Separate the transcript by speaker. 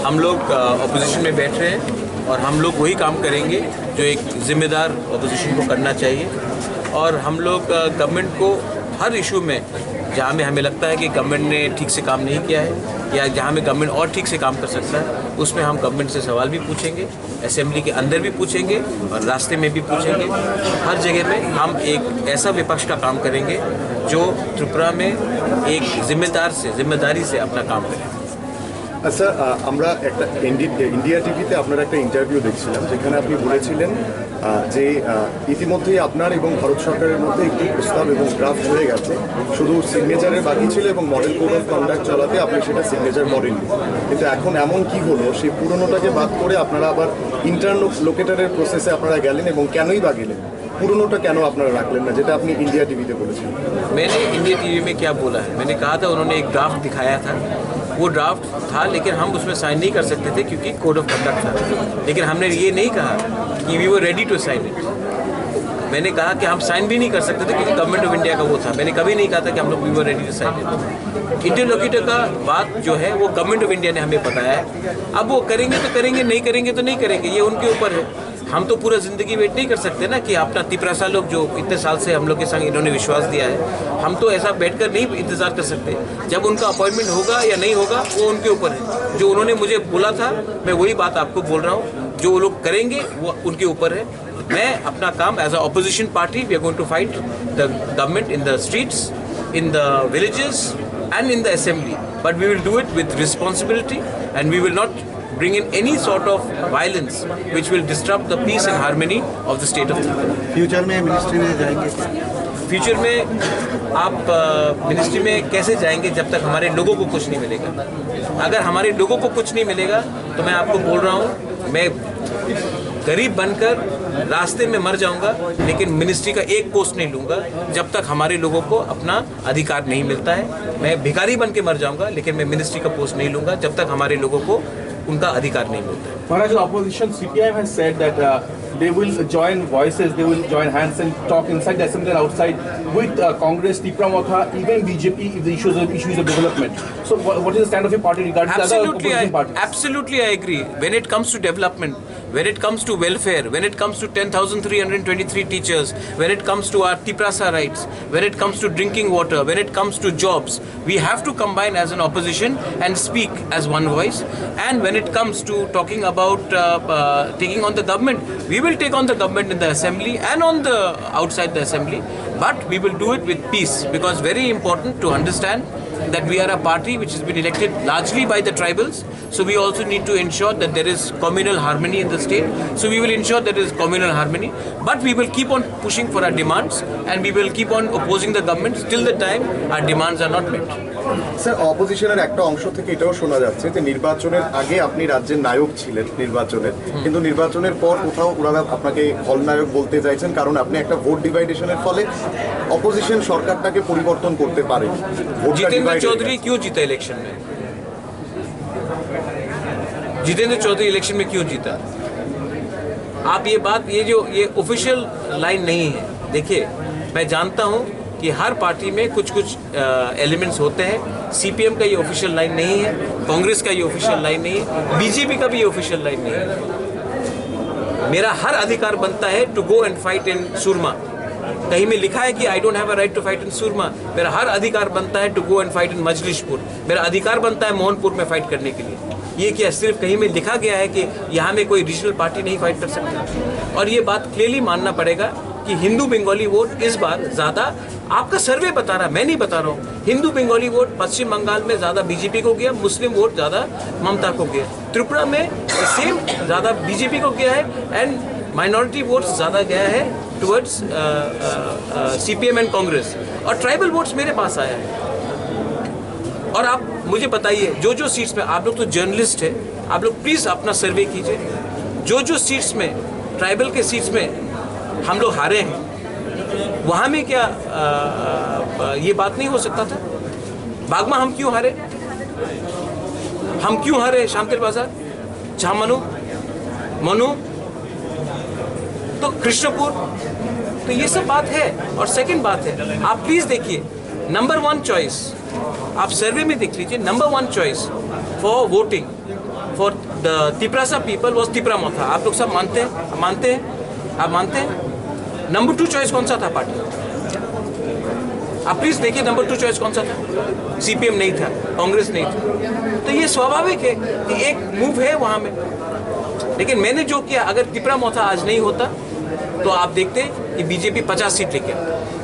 Speaker 1: हम लोग अपोजिशन में बैठ रहे हैं और हम लोग वही काम करेंगे जो एक जिम्मेदार अपोजिशन को करना चाहिए। और हम लोग गवर्नमेंट को हर इशू में जहाँ में हमें लगता है कि गवर्नमेंट ने ठीक से काम नहीं किया है या जहाँ में गवर्नमेंट और ठीक से काम कर सकता है, उसमें हम गवर्नमेंट से सवाल भी पूछेंगे, असेंबली के अंदर भी पूछेंगे और रास्ते में भी पूछेंगे। हर जगह में हम एक ऐसा विपक्ष का काम करेंगे जो त्रिपुरा में एक जिम्मेदारी से अपना काम करें।
Speaker 2: আচ্ছা, আমরা একটা ইন্ডিয়া টিভিতে আপনার একটা ইন্টারভিউ দেখছিলাম, যেখানে আপনি বলেছিলেন যে ইতিমধ্যেই আপনার এবং ভারত সরকারের মধ্যে একটি প্রস্তাব এবং ড্রাফট হয়ে গেছে, শুধু সিগনেচারের বাকি ছিল এবং মডেল কোড অফ কন্ডাক্ট চালাতে আপনি সেটা সিগনেচার করেননি। কিন্তু এখন এমন কি হলো, সেই পুরনোটাকে বাদ করে আপনারা আবার ইন্টারলোকেটরের প্রসেসে আপনারা গেলেন, এবং কেনই বা গেলেন? পুরনোটা কেন আপনারা রাখলেন না, যেটা আপনি इंडिया टीवी पे बोलेছেন?
Speaker 1: मैंने इंडिया टीवी में क्या बोला है, मैंने कहा था उन्होंने एक ड्राफ्ट दिखाया था, वो ड्राफ्ट था लेकिन हम उसमें साइन नहीं कर सकते थे क्योंकि कोड ऑफ कंडक्ट था। लेकिन हमने ये नहीं कहा कि we were ready to sign it. मैंने कहा कि हम साइन भी नहीं कर सकते थे क्योंकि गवर्नमेंट ऑफ इंडिया का वो था। मैंने कभी नहीं कहा था कि हम लोग we were ready to sign it. Interlocutor का बात जो है वो गवर्नमेंट ऑफ इंडिया ने हमें बताया है। अब वो करेंगे तो करेंगे, नहीं करेंगे तो नहीं करेंगे, ये उनके ऊपर है। हम तो पूरा ज़िंदगी वेट नहीं कर सकते ना कि अपना तिपरासा लोग जो इतने साल से हम लोग के संग इन्होंने विश्वास दिया है, हम तो ऐसा बैठकर नहीं इंतज़ार कर सकते। जब उनका अपॉइंटमेंट होगा या नहीं होगा वो उनके ऊपर है। जो उन्होंने मुझे बोला था मैं वही बात आपको बोल रहा हूँ, जो वो लोग करेंगे वो उनके ऊपर है। मैं अपना काम as a opposition party we are going to fight the government in the streets, in the villages and in the assembly, but we will do it with responsibility and we will not bring in any sort of violence which will disrupt the peace and harmony of the state of Tripura.
Speaker 3: Future में ministry में जाएंगे?
Speaker 1: Future में आप ministry में कैसे जाएंगे जब तक हमारे लोगों को कुछ नहीं मिलेगा? अगर हमारे लोगों को कुछ नहीं मिलेगा तो मैं आपको बोल रहा हूँ, मैं गरीब बनकर रास्ते में मर जाऊंगा लेकिन मिनिस्ट्री का एक पोस्ट नहीं लूंगा जब तक हमारे लोगों को अपना अधिकार नहीं मिलता है। मैं भिखारी बन के मर जाऊंगा लेकिन मैं मिनिस्ट्री का पोस्ट नहीं लूंगा जब तक हमारे लोगों को उनका अधिकार नहीं मिलता है।
Speaker 4: Maharaj, the opposition CPIM has said that they will join voices, they will join hands and talk inside the assembly and outside with Congress, Tripura Motha, even BJP if the issues of development. So what is the stand of your party regarding the other opposition parties?
Speaker 1: Absolutely, I agree. When it comes to development, when it comes to welfare, when it comes to 10,323 teachers, when it comes to our Tiprasa rights, when it comes to drinking water, when it comes to jobs, we have to combine as an opposition and speak as one voice. And when it comes to talking about taking on the government, we will take on the government in the assembly and on the outside the assembly, but we will do it with peace, because very important to understand that we are a party which has been elected largely by the tribals, so we also need to ensure that there is communal harmony in the state. So we will ensure there is communal harmony, but we will keep on pushing for our demands and we will keep on opposing the government till the time our demands are not met.
Speaker 2: Sir, অপোজিশনের একটা অংশ থেকে এটাও শোনা যাচ্ছে যে নির্বাচনের আগে আপনি রাজ্যের নায়ক ছিলেন নির্বাচনের, কিন্তু নির্বাচনের পর কোথাও ওনারা আপনাকে খলনায়ক বলতে চাইছেন, কারণ আপনি একটা ভোট ডিভাইডেশনের ফলে অপোজিশন সরকারটাকে পরিবর্তন করতে পারে।
Speaker 1: जितेंद्र चौधरी क्यों जीता इलेक्शन में? जितेंद्र चौधरी इलेक्शन में क्यों जीता? आप ये बात, ये ऑफिशियल लाइन नहीं है। देखिए, मैं जानता हूँ कि हर पार्टी में कुछ एलिमेंट्स होते हैं। सीपीएम का ये ऑफिशियल लाइन नहीं है, कांग्रेस का ये ऑफिशियल लाइन नहीं है, बीजेपी का भी ये ऑफिशियल लाइन नहीं है। मेरा हर अधिकार बनता है to go and fight in Surma. कहीं में लिखा है कि I don't have a right to fight in Surma. मेरा हर अधिकार बनता है to go and fight in Majlishpur. मेरा अधिकार बनता है मोहनपुर में फाइट करने के लिए। ये क्या सिर्फ कहीं में लिखा गया है कि यहाँ में कोई रीजनल पार्टी नहीं फाइट कर सकती? और ये बात क्लियरली मानना पड़ेगा कि हिंदू बंगाली वोट इस बार ज़्यादा, आपका सर्वे बता रहा, मैं नहीं बता रहा हूँ, हिंदू बंगाली वोट पश्चिम बंगाल में ज़्यादा बीजेपी को गया, मुस्लिम वोट ज़्यादा ममता को गया। त्रिपुरा में सेम ज़्यादा बीजेपी को गया है एंड माइनॉरिटी वोट्स ज़्यादा गया है टुवर्ड्स सीपीएम एंड कांग्रेस, और ट्राइबल वोट्स मेरे पास आया है। और आप मुझे बताइए, जो सीट्स में, आप लोग तो जर्नलिस्ट है, आप लोग प्लीज़ अपना सर्वे कीजिए, जो सीट्स में, ट्राइबल के सीट्स में हम लोग हारे हैं, वहाँ में क्या ये बात नहीं हो सकता था? बागमा हम क्यों हारे? हम क्यों हारे? शामतेर बाजार, झामनू, मनु, तो कृष्णपुर, तो ये सब बात है। और सेकंड बात है, आप प्लीज देखिए, नंबर 1 चॉइस, आप सर्वे में देख लीजिए, number 1 choice for voting for the Tiprasa people was Tipra Motha. आप लोग सब मानते हैं? आप मानते हैं? नंबर 2 चॉइस कौन सा था पार्टी? आप प्लीज देखिए नंबर 2 चॉइस कौन सा था? सीपीएम नहीं था, कांग्रेस नहीं था। तो ये स्वाभाविक है कि एक मूव है वहां में। लेकिन मैंने जो किया, अगर तिपरा मोथा आज नहीं होता तो आप देखते कि बीजेपी 50 सीट लेके आता।